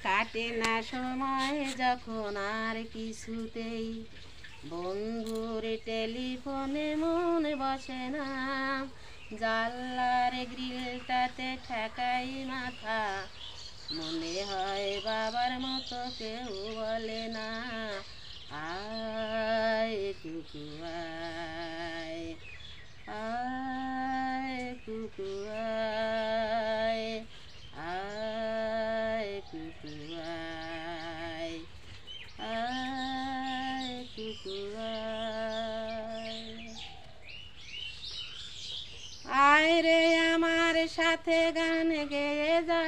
কাটে না সময় যখন আর কিছুতেই, বন্ধুর টেলিফোনে মন বসে না, জানলার গ্রিলটাতে ঠেকাই মাথা, মনে হয় বাবার মতো কেউ বলে না, আয় কুকু আয়, আয় কুকু আয়, আয় কুকু আয়, আয় কুকু আয়। আয় রে আমার সাথে গান গেয়ে যা,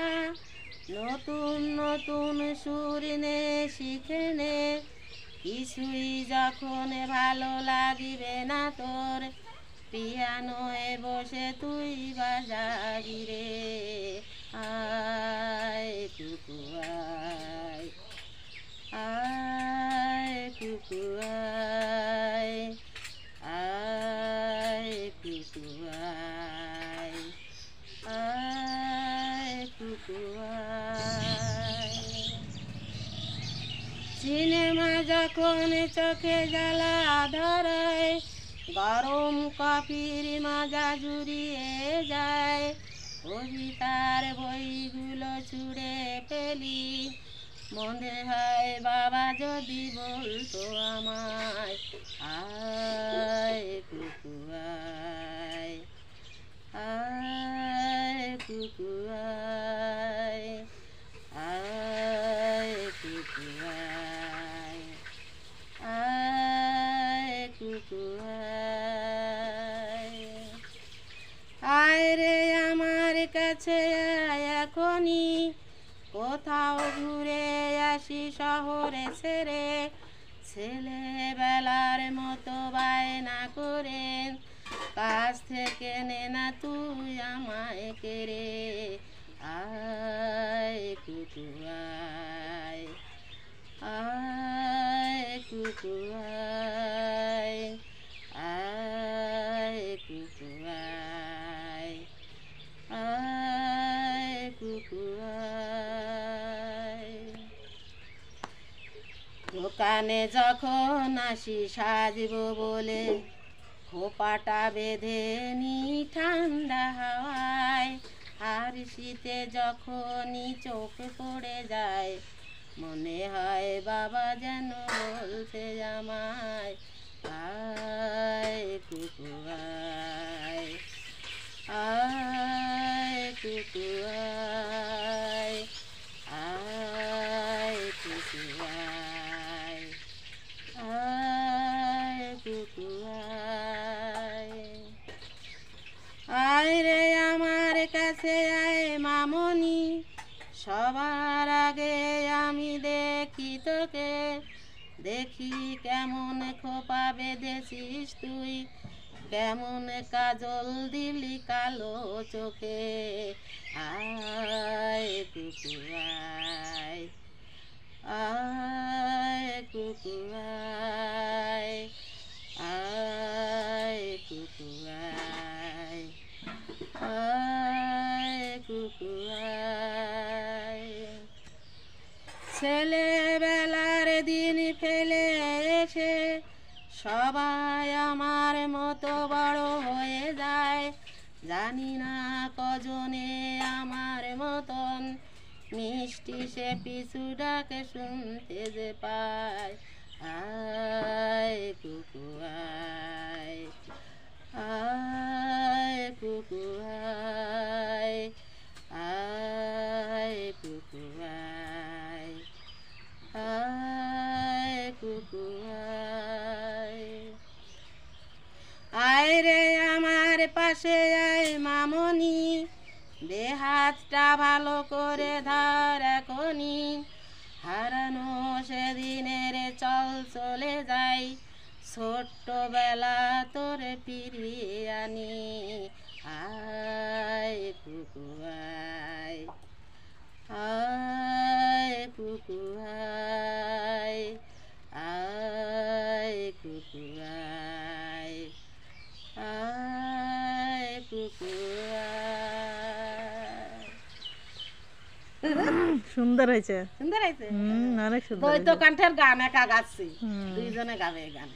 নতুন নতুন সুর নে শিখে নে, কিছুই যখন ভালো লাগিবে না তোর, পিয়ানোয় বসে তুই বাজাবি রে, আয় কুকু আয়, আয় কুকু আয়, আয় কুকু আয়, আয় কুকু আয়। সিনেমা যখন চোখে জ্বালা ধরায়, গরম কফির মাজা জুড়িয়ে যায়, কবিতার বইগুলো ছুঁড়ে ফেলি, মনে হয় বাবা যদি বলতো আমায়, আয় কুকু আয়, আয় কুকু আয়, আয় কুকু আয়, আয় কুকু আয়। আয় রে আমার কাছে আয় এখনই, কোথাও ঘুরে আসি শহরে ছেড়ে, ছেলেবেলার মতো বায়না করে, কাছ থেকে নে না তুই আমায় কেড়ে, আয় কুকু আয়, আয় কুকু আয়, আয় কুকু আয়, আয় কুকু আয়। দোকানে যখন আসি সাজবো বলে, খোপাটা বেঁধে নি ঠান্ডা হাওয়ায়, আর শীতে যখনই চোখ পড়ে যায়, মনে হয় বাবা যেন বলতে আমায়, আয় কুকু আয়, আয় কুকু আয়, আয় কুকু আয়, আয় কুকু আয়। আয় রে আমার কাছে আয় মামনি, সবার আগে আমি দেখি তোকে, দেখি কেমন খোপা বেঁধেছিস তুই, কেমন কাজল দিলি কালো চোখে, আয় কুকু আয়, আয় কুকু আয়, আয় কুকু আয়, আয় কুকু আয়। ছেলেবেলার দিন ফেলে এসে সবাই আমার মতো বড় হয়ে যায়, জানি না কজনে আমার মতন মিষ্টি সে পিছু ডাকে শুনতে যে পায়, আয় কুকু আয়, আয় কুকু আয়, আয় কুকু আয়, আয় কুকু আয়। আয় রে আমার পাশে আয় মামনি, বেহাতটা ভালো করে ধর এখনই, হারানো সেদিনের চল চলে যাই, ছোট্টবেলা তোরে ফিরিয়ে আনি, আয় কুকু আয়, আয় কুকু আয়, আয় কুকু আয়, আয় কুকু আয়। সুন্দর হয়েছে। সুন্দর হয়েছে। অনেক সুন্দর। দ্বৈত কণ্ঠের গান একা গাচ্ছি, দুইজনে গাবে এই গান।